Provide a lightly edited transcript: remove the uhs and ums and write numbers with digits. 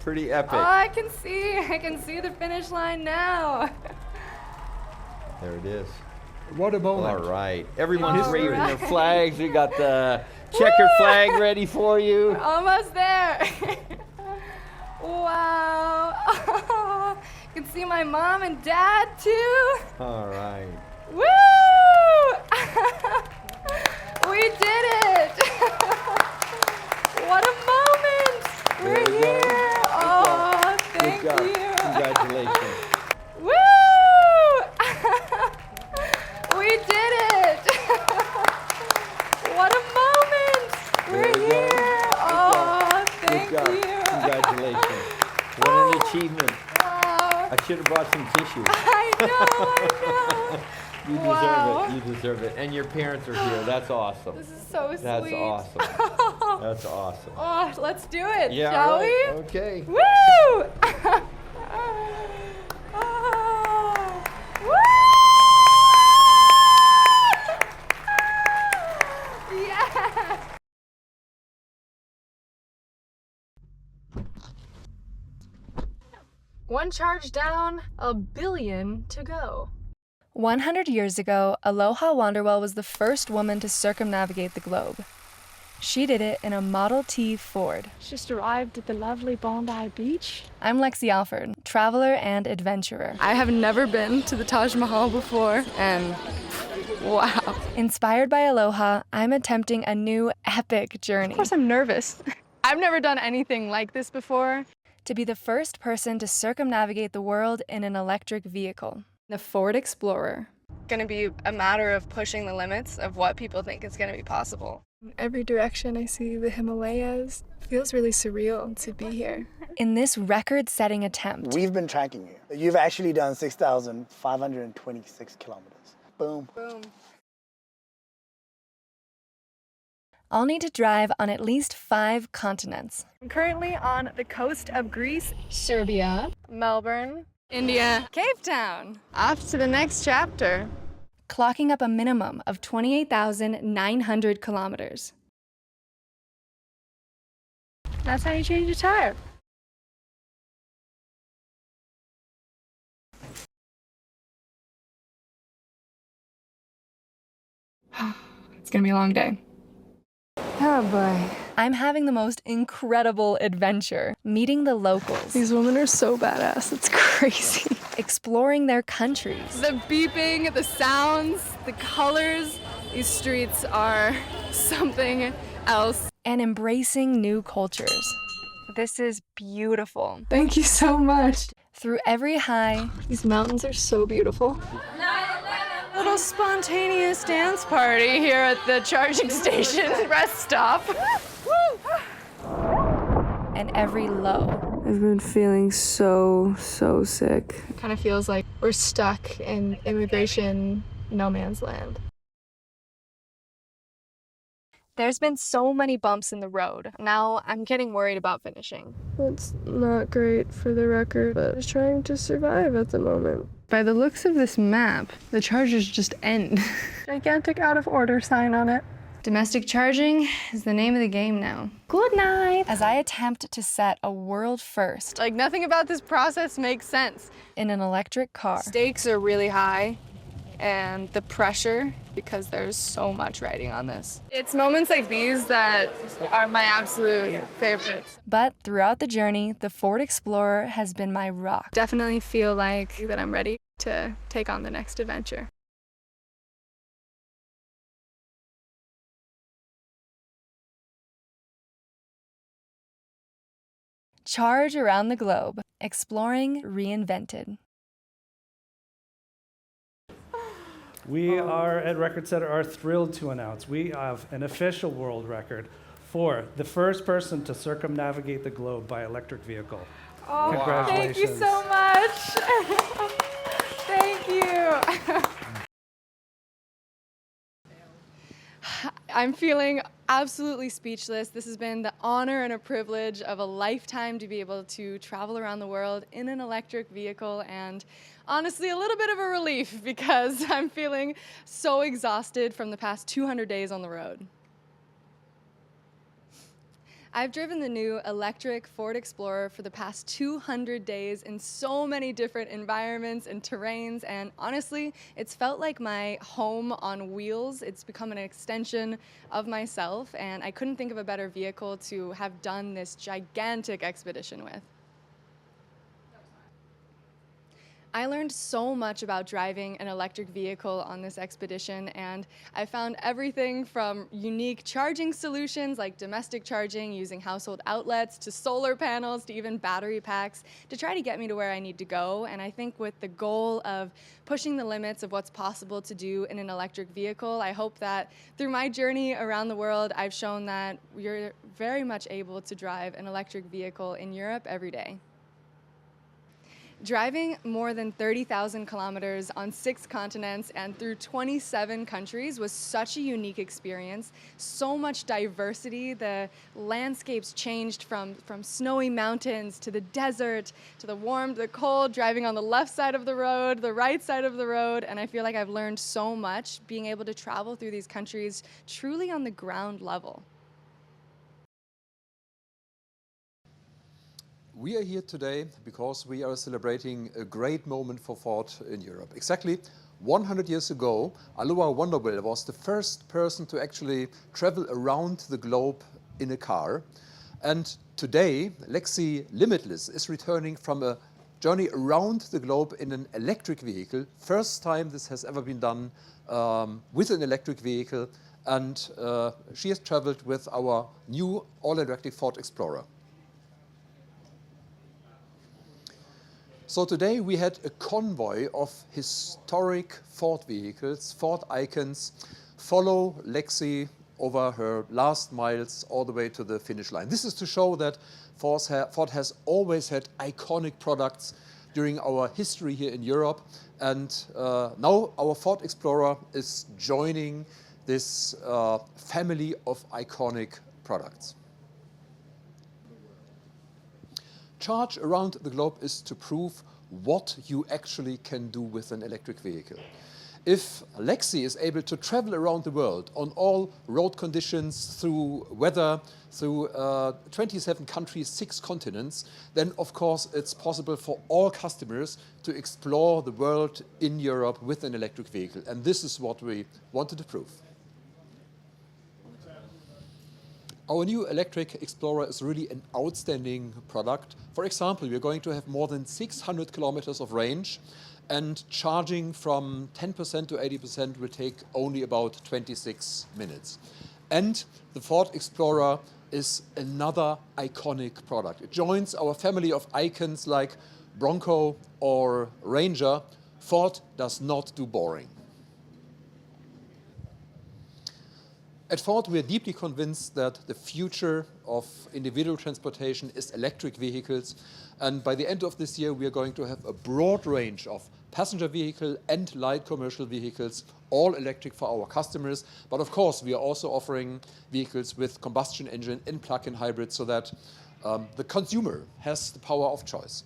Pretty epic. Oh, I can see the finish line now. There it is. What a moment. All right. Everyone's All waving their right. flags. We got the checkered flag ready for you. Almost there. Wow. You can see my mom and dad too. All right. Woo! We did it! What a moment! There We're you go. here! Oh, thank Good job. you! Congratulations. Woo! We did it! What a moment! There We're you go. here! Oh, thank Good job. you! Congratulations. What an achievement. Wow. I should have brought some tissue. I know! You deserve Wow. it. You deserve it. And your parents are here. That's awesome. This is so That's sweet. awesome. That's awesome. Oh, let's do it, Yeah, shall all right. we? Okay. Woo! Oh. Woo! Yeah! One charge down, a billion to go. 100 years ago, Aloha Wanderwell was the first woman to circumnavigate the globe. She did it in a Model T Ford. Just arrived at the lovely Bondi Beach. I'm Lexi Alford, traveler and adventurer. I have never been to the Taj Mahal before, and wow. Inspired by Aloha, I'm attempting a new epic journey Of course, I'm nervous. I've never done anything like this before. to be the first person to circumnavigate the world in an electric vehicle. The Ford Explorer. Gonna be a matter of pushing the limits of what people think is gonna be possible. In every direction, I see the Himalayas. It feels really surreal to be here. In this record-setting attempt, We've been tracking you. You've actually done 6,526 kilometers. Boom. Boom. I'll need to drive on at least 5 continents. I'm currently on the coast of Greece. Serbia. Melbourne. India. Cape Town. Off to the next chapter. Clocking up a minimum of 28,900 kilometers. That's how you change a tire. It's gonna be a long day. Oh boy. I'm having the most incredible adventure, meeting the locals, These women are so badass. It's crazy. exploring their countries, The beeping, the sounds, the colors. These streets are something else. and embracing new cultures. This is beautiful. Thank you so much. Through every high These mountains are so beautiful. Little spontaneous dance party here at the charging station rest stop. and every low. I've been feeling so sick. It kind of feels like we're stuck in immigration no man's land. There's been so many bumps in the road. Now I'm getting worried about finishing. It's not great for the record, but I'm just trying to survive at the moment. By the looks of this map, the chargers just end. Gigantic out of order sign on it. Domestic charging is the name of the game now. Good night! As I attempt to set a world first Like, nothing about this process makes sense. in an electric car. Stakes are really high, and the pressure, because there's so much riding on this. It's moments like these that are my absolute favorites. But throughout the journey, the Ford Explorer has been my rock. Definitely feel like that I'm ready to take on the next adventure. Charge around the globe, exploring reinvented. We are at Record Setter are thrilled to announce we have an official world record for the first person to circumnavigate the globe by electric vehicle. Oh, Congratulations. thank you so much. Thank you. I'm feeling absolutely speechless. This has been the honor and a privilege of a lifetime to be able to travel around the world in an electric vehicle, and honestly a little bit of a relief because I'm feeling so exhausted from the past 200 days on the road. I've driven the new electric Ford Explorer for the past 200 days in so many different environments and terrains, and honestly, it's felt like my home on wheels. It's become an extension of myself, and I couldn't think of a better vehicle to have done this gigantic expedition with. I learned so much about driving an electric vehicle on this expedition, and I found everything from unique charging solutions like domestic charging using household outlets to solar panels to even battery packs to try to get me to where I need to go. And I think with the goal of pushing the limits of what's possible to do in an electric vehicle, I hope that through my journey around the world, I've shown that you're very much able to drive an electric vehicle in Europe every day. Driving more than 30,000 kilometers on 6 continents and through 27 countries was such a unique experience. So much diversity. The landscapes changed from snowy mountains to the desert, to the warm, the cold, driving on the left side of the road, the right side of the road, and I feel like I've learned so much being able to travel through these countries truly on the ground level. We are here today because we are celebrating a great moment for Ford in Europe. Exactly 100 years ago, Aloha Wonderwell was the first person to actually travel around the globe in a car. And today, Lexi Limitless is returning from a journey around the globe in an electric vehicle. First time this has ever been done with an electric vehicle. And she has traveled with our new all-electric Ford Explorer. So today we had a convoy of historic Ford vehicles, Ford icons, follow Lexi over her last miles all the way to the finish line. This is to show that Ford has always had iconic products during our history here in Europe. And now our Ford Explorer is joining this family of iconic products. Charge around the globe is to prove what you actually can do with an electric vehicle. If Lexi is able to travel around the world on all road conditions, through weather, through 27 countries, 6 continents, then of course it's possible for all customers to explore the world in Europe with an electric vehicle. And this is what we wanted to prove. Our new electric Explorer is really an outstanding product. For example, we're going to have more than 600 kilometers of range, and charging from 10% to 80% will take only about 26 minutes. And the Ford Explorer is another iconic product. It joins our family of icons like Bronco or Ranger. Ford does not do boring. At Ford, we are deeply convinced that the future of individual transportation is electric vehicles. And by the end of this year, we are going to have a broad range of passenger vehicle and light commercial vehicles, all electric for our customers. But of course, we are also offering vehicles with combustion engine and plug-in hybrids so that the consumer has the power of choice.